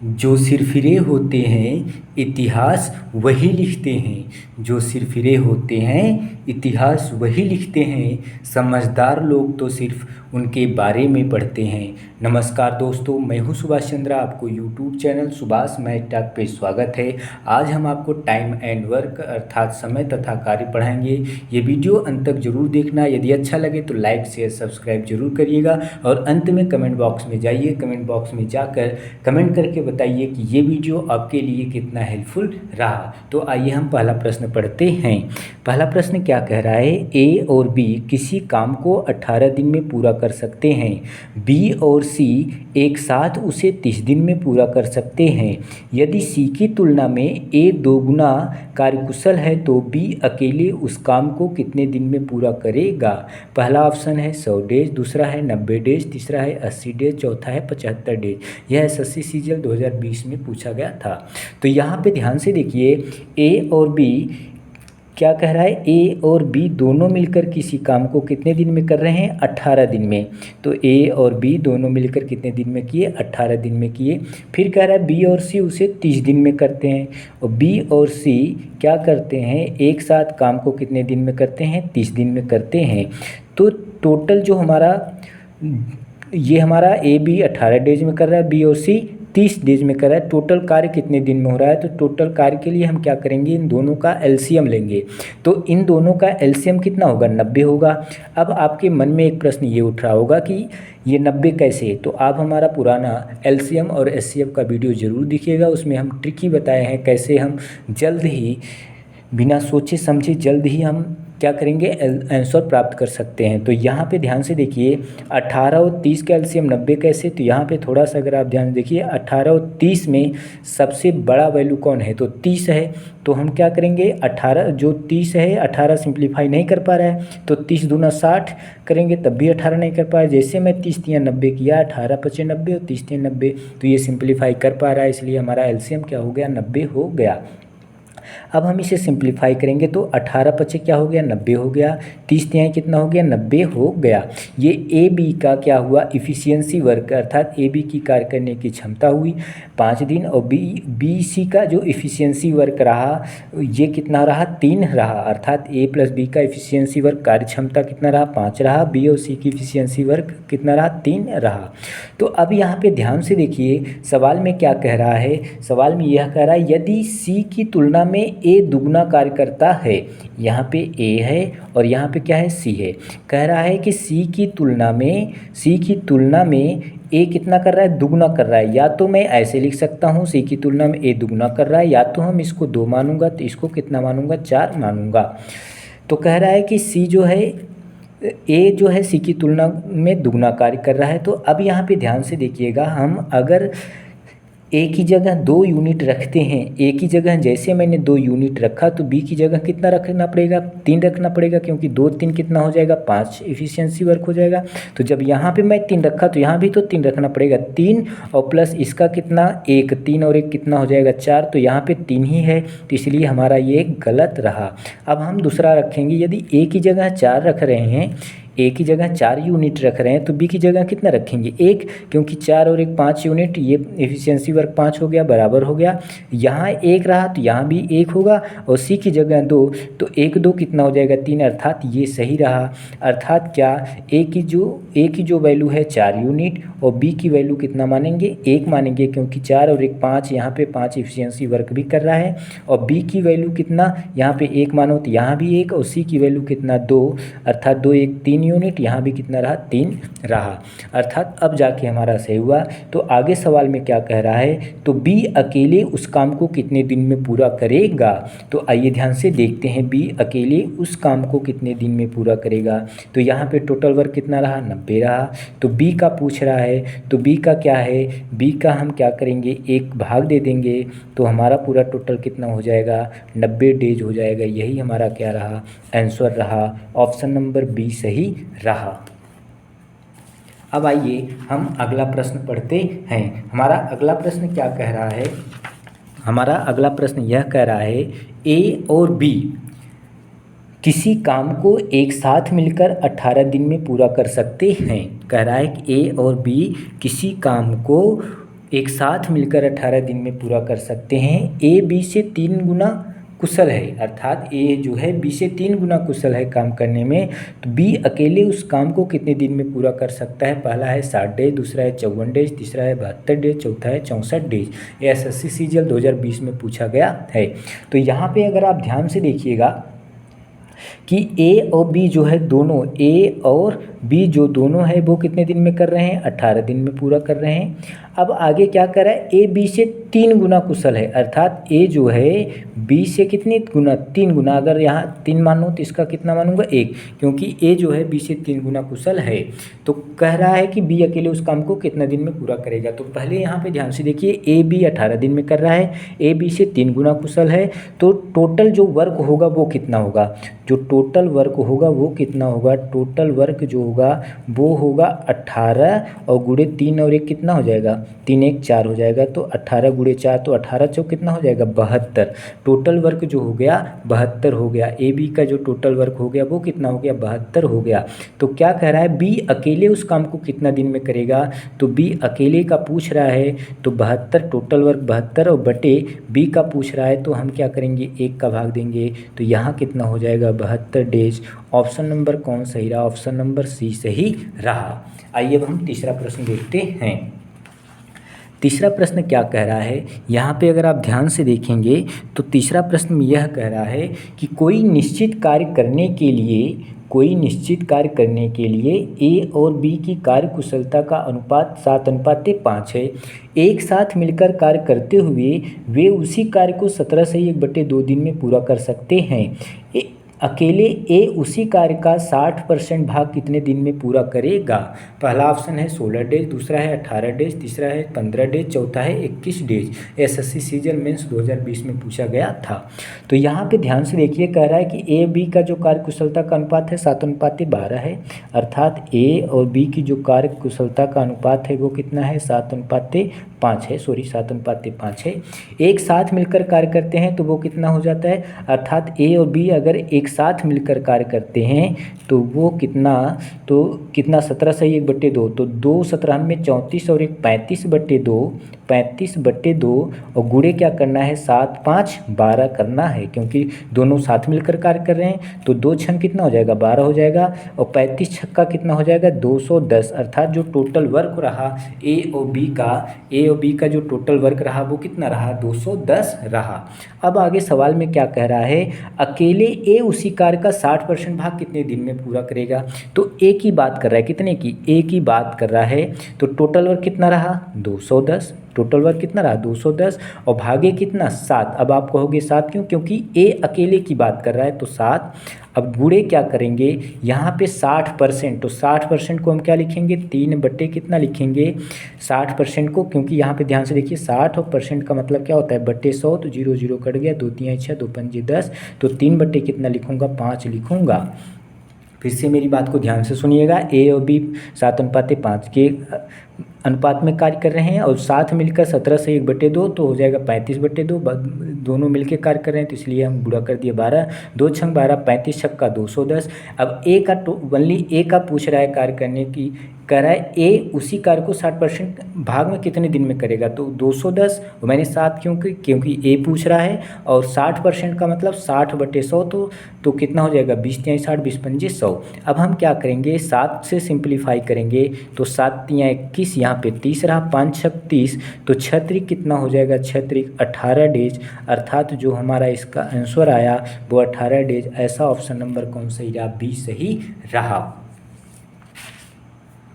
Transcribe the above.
जो सिरफिरे होते हैं इतिहास वही लिखते हैं। जो सिरफिरे होते हैं इतिहास वही लिखते हैं। समझदार लोग तो सिर्फ उनके बारे में पढ़ते हैं। नमस्कार दोस्तों, मैं हूं सुभाष चंद्रा। आपको YouTube channel Subhash math talk पे स्वागत है। आज हम आपको टाइम एंड वर्क अर्थात समय तथा कार्य पढ़ाएंगे। ये वीडियो अंत तक जरूर देखना। यदि अच्छा लगे तो लाइक शेयर सब्सक्राइब जरूर करिएगा और अंत में कमेंट बॉक्स में जाइए। कमेंट बॉक्स में जाकर कमेंट करके बताइए कि ये वीडियो आपके लिए कितना हेल्पफुल रहा। तो आइए हम पहला प्रश्न पढ़ते हैं। पहला प्रश्न क्या कह रहा है, ए और बी किसी काम को 18 दिन में पूरा कर सकते हैं। बी और सी एक साथ उसे 30 दिन में पूरा कर सकते हैं। यदि सी की तुलना में ए 2 गुना कार्यकुशल है तो बी अकेले उस काम को कितने दिन में पूरा करेगा। पहला ऑप्शन है 100 डेज, दूसरा है 90 डेज, तीसरा है 80 डेज, चौथा है 75 डेज। यह एसएससी सीजीएल 2020 में पूछा गया था। तो यहाँ पे ध्यान से देखिए, ए और बी क्या कह रहा है, ए और बी दोनों मिलकर किसी काम को कितने दिन में कर रहे हैं, 18 दिन में। तो ए और बी दोनों मिलकर कितने दिन में किए, 18 दिन में किए। फिर कह रहा है बी और सी उसे 30 दिन में करते हैं। और बी और सी क्या करते हैं, एक साथ काम को कितने दिन में करते हैं, 30 दिन में करते हैं। तो टोटल जो हमारा ये हमारा ए बी 18 डेज में कर रहा है, बी और सी 30 डेज में कर रहा है। टोटल कार्य कितने दिन में हो रहा है, तो टोटल कार्य के लिए हम क्या करेंगे, इन दोनों का एलसीएम लेंगे। तो इन दोनों का एलसीएम कितना होगा, 90 होगा। अब आपके मन में एक प्रश्न ये उठ रहा होगा कि ये 90 कैसे। तो आप हमारा पुराना एलसीएम और एचसीएफ का वीडियो ज़रूर देखिएगा। उसमें हम ट्रिक ही बताए हैं कैसे हम जल्द ही बिना सोचे समझे जल्द ही हम क्या करेंगे, आंसर प्राप्त कर सकते हैं। तो यहाँ पे ध्यान से देखिए, 18 और 30 का एलसीएम 90 कैसे। तो यहाँ पे थोड़ा सा अगर आप ध्यान देखिए, 18 और 30 में सबसे बड़ा वैल्यू कौन है, तो 30 है। तो हम क्या करेंगे, 18 जो 30 है, 18 सिंप्लीफाई नहीं कर पा रहा है तो 30 दूना 60 करेंगे तब भी 18 नहीं कर पा रहा। जैसे मैं 30 तिया 90 किया, 18 पचे 90 और 30 तिया 90, तो ये सिंप्लीफाई कर पा रहा है, इसलिए हमारा एलसीएम क्या हो गया, 90 हो गया। अब हम इसे सिंप्लीफाई करेंगे तो 18 पचे क्या हो गया, 90 हो गया। 30 तिहाई कितना हो गया, 90 हो गया। ये ए बी का क्या हुआ, इफ़िशियंसी वर्क अर्थात ए बी की कार्य करने की क्षमता हुई 5 दिन। और बी सी का जो इफ़िशियंसी वर्क रहा ये कितना रहा, 3 रहा। अर्थात ए प्लस बी का इफ़िशियंसी वर्क कार्य क्षमता कितना रहा, 5 रहा। बी और सी की इफ़िशियंसी वर्क कितना रहा, 3 रहा। तो अब यहाँ पे ध्यान से देखिए, सवाल में क्या कह रहा है, सवाल में यह कह रहा है यदि सी की तुलना में ए दुगना कार्य करता है। यहाँ पे ए है और यहाँ पे क्या है, सी है। कह रहा है कि सी की तुलना में ए कितना कर रहा है, दुगना कर रहा है। या तो मैं ऐसे लिख सकता हूँ, सी की तुलना में ए दुगना कर रहा है, या तो हम इसको 2 मानूंगा तो इसको कितना मानूंगा, 4 मानूंगा। तो कह रहा है कि सी जो है, ए जो है सी की तुलना में दुगना कार्य कर रहा है। तो अब यहाँ पे ध्यान से देखिएगा, हम अगर ए की जगह 2 यूनिट रखते हैं, ए की जगह जैसे मैंने 2 यूनिट रखा तो बी की जगह कितना रखना पड़ेगा, 3 रखना पड़ेगा, क्योंकि 2 3 कितना हो जाएगा, 5 इफिशियंसी वर्क हो जाएगा। तो जब यहाँ पे मैं 3 रखा तो यहाँ भी तो 3 रखना पड़ेगा, 3 और प्लस इसका कितना 1, 3 और 1 कितना हो जाएगा, 4। तो यहाँ पे 3 ही है, तो इसलिए हमारा ये गलत रहा। अब हम दूसरा रखेंगे, यदि ए की जगह 4 रख रहे हैं, ए की जगह 4 यूनिट रख रहे हैं तो बी की जगह कितना रखेंगे, 1, क्योंकि 4 और 1 5 यूनिट, ये एफिशिएंसी वर्क 5 हो गया, बराबर हो गया। यहाँ 1 रहा तो यहाँ भी 1 होगा, और सी की जगह 2, तो 1 2 कितना हो जाएगा, 3, अर्थात ये सही रहा। अर्थात क्या, ए की जो वैल्यू है 4 यूनिट और बी की वैल्यू कितना मानेंगे, 1 मानेंगे, क्योंकि 4 और 1 5, यहाँ पे 5 एफिशिएंसी वर्क भी कर रहा है। और बी की वैल्यू कितना, यहाँ पे 1 मानो तो यहाँ भी 1, और सी की वैल्यू कितना 2, अर्थात 2 1 3 यूनिट, यहाँ भी कितना रहा, 3 रहा। अर्थात अब जाके हमारा सही हुआ। तो आगे सवाल में क्या कह रहा है, तो बी अकेले उस काम को कितने दिन में पूरा करेगा। तो आइए ध्यान से देखते हैं, बी अकेले उस काम को कितने दिन में पूरा करेगा। तो यहाँ पे टोटल वर्क कितना रहा, 90 रहा। तो बी का पूछ रहा है, तो बी का क्या है, बी का हम क्या करेंगे, 1 भाग दे देंगे, तो हमारा पूरा टोटल कितना हो जाएगा, 90 डेज हो जाएगा। यही हमारा क्या रहा, आंसर रहा। ऑप्शन नंबर बी सही रहा। अब आइए हम अगला प्रश्न पढ़ते हैं। हमारा अगला प्रश्न क्या कह रहा है, हमारा अगला प्रश्न यह कह रहा है, ए और बी किसी काम को एक साथ मिलकर 18 दिन में पूरा कर सकते हैं। कह रहा है कि ए और बी किसी काम को एक साथ मिलकर 18 दिन में पूरा कर सकते हैं। ए बी से 3 गुना कुशल है, अर्थात ए जो है बी से 3 गुना कुशल है काम करने में, तो बी अकेले उस काम को कितने दिन में पूरा कर सकता है। पहला है 60 डेज, दूसरा है 54 डेज, तीसरा है 72 डेज, चौथा है 64 डेज। ये एसएससी सीजीएल 2020 में पूछा गया है। तो यहाँ पे अगर आप ध्यान से देखिएगा कि ए और बी जो है दोनों, ए और बी जो दोनों है वो कितने दिन में कर रहे हैं, 18 दिन में पूरा कर रहे हैं। अब आगे क्या कर रहा है, ए बी से 3 गुना कुशल है, अर्थात ए जो है बी से कितने गुना, 3 गुना। अगर यहाँ 3 मानूँ तो इसका कितना मानूंगा, 1, क्योंकि ए जो है बी से 3 गुना कुशल है। तो कह रहा है कि बी अकेले उस काम को कितना दिन में पूरा करेगा। तो पहले यहाँ पे ध्यान से देखिए, ए बी 18 दिन में कर रहा है, ए बी से 3 गुना कुशल है, तो टोटल जो वर्क होगा वो कितना होगा, जो टोटल वर्क होगा वो कितना होगा, टोटल वर्क जो होगा वो होगा 18 और गुणे 3 और 1 कितना हो जाएगा, 3 1 4 हो जाएगा। तो 18 गुणे 4 तो 18 चौक कितना हो जाएगा, 72। टोटल वर्क जो हो गया 72 हो गया। ए बी का जो टोटल वर्क हो गया वो कितना हो गया, 72 हो गया। तो क्या कह रहा है, बी अकेले उस काम को कितना दिन में करेगा, तो बी अकेले का पूछ रहा है, तो 72 टोटल वर्क 72 और बटे बी का पूछ रहा है, तो हम क्या करेंगे, 1 का भाग देंगे, तो यहाँ कितना हो जाएगा, 72 डेज। ऑप्शन नंबर कौन सही रहा, ऑप्शन नंबर सी सही रहा। आइए अब हम तीसरा प्रश्न देखते हैं। तीसरा प्रश्न क्या कह रहा है, यहाँ पे अगर आप ध्यान से देखेंगे तो तीसरा प्रश्न यह कह रहा है कि कोई निश्चित कार्य करने के लिए ए और बी की कार्य कुशलता का अनुपात 7:5 है। एक साथ मिलकर कार्य करते हुए वे उसी कार्य को 17 से 1/2 दिन में पूरा कर सकते हैं। अकेले ए उसी कार्य का 60% भाग कितने दिन में पूरा करेगा। पहला ऑप्शन है 16 डेज, दूसरा है 18 डेज, तीसरा है 15 डेज, चौथा है 21 डेज। एसएससी सीजीएल मेंस 2020 में पूछा गया था। तो यहाँ पे ध्यान से देखिए, कह रहा है कि ए बी का जो कार्य कुशलता का अनुपात है 7:12 है, अर्थात ए और बी की जो कार्य कुशलता का अनुपात है वो कितना है, 7:5 है। एक साथ मिलकर कार्य करते हैं तो वो कितना हो जाता है, अर्थात ए और बी अगर एक साथ मिलकर कार्य करते हैं तो वो कितना, 17 से 1/2, तो 2 17 में 34 और 1 35/2 और गुणे क्या करना है, 7 5 12 करना है, क्योंकि दोनों साथ मिलकर कार्य कर रहे हैं। तो 2 छंग कितना हो जाएगा, 12 हो जाएगा, और 35 छक्का कितना हो जाएगा, 210। अर्थात जो टोटल वर्क रहा ए और बी का जो टोटल वर्क रहा वो कितना रहा, 210 रहा। अब आगे सवाल में क्या कह रहा है, अकेले ए उसी कार्य का 60% भाग कितने दिन में पूरा करेगा। तो ए की बात कर रहा है, कितने की, ए की बात कर रहा है, तो टोटल वर्क कितना रहा, 210। टोटल वर्क कितना रहा, 210, और भागे कितना, 7। अब आप कहोगे 7 क्यों, क्योंकि ए अकेले की बात कर रहा है, तो 7। अब गुणे क्या करेंगे, यहाँ पे 60%, तो 60% को हम क्या लिखेंगे, 3 बटे कितना लिखेंगे, 60% को, क्योंकि यहाँ पे ध्यान से देखिए 60 और परसेंट का मतलब क्या होता है, बटे 100, तो 0 0 कट गया, 2 3 6 2 5 10, तो 3 बटे कितना लिखूँगा, 5 लिखूँगा। फिर से मेरी बात को ध्यान से सुनिएगा, ए और बी 7:5 के अनुपात में कार्य कर रहे हैं और साथ मिलकर 17 से 1/2 तो हो जाएगा 35/2, दोनों मिलकर कार्य कर रहे हैं, तो इसलिए हम गुणा कर दिए 12, 2 छंग 12, 35 छक्का 210। अब ए का ओनली ए का पूछ रहा है कार्य करने की, कह रहा है ए उसी कार्य को 60% भाग में कितने दिन में करेगा, तो 210, मैंने 7 क्योंकि ए पूछ रहा है, और 60% का मतलब 60/100, तो कितना हो जाएगा, 20 3 60, 20 5 100। अब हम क्या करेंगे, 7 से सिंप्लीफाई करेंगे, तो 7 3 21, यहाँ पे 30 रहा, 5 6 30, तो 6 कितना हो जाएगा, 6 18 डेज। अर्थात जो हमारा इसका आंसर आया वो 18 डेज। ऐसा ऑप्शन नंबर कौन सही रहा, बी सही रहा।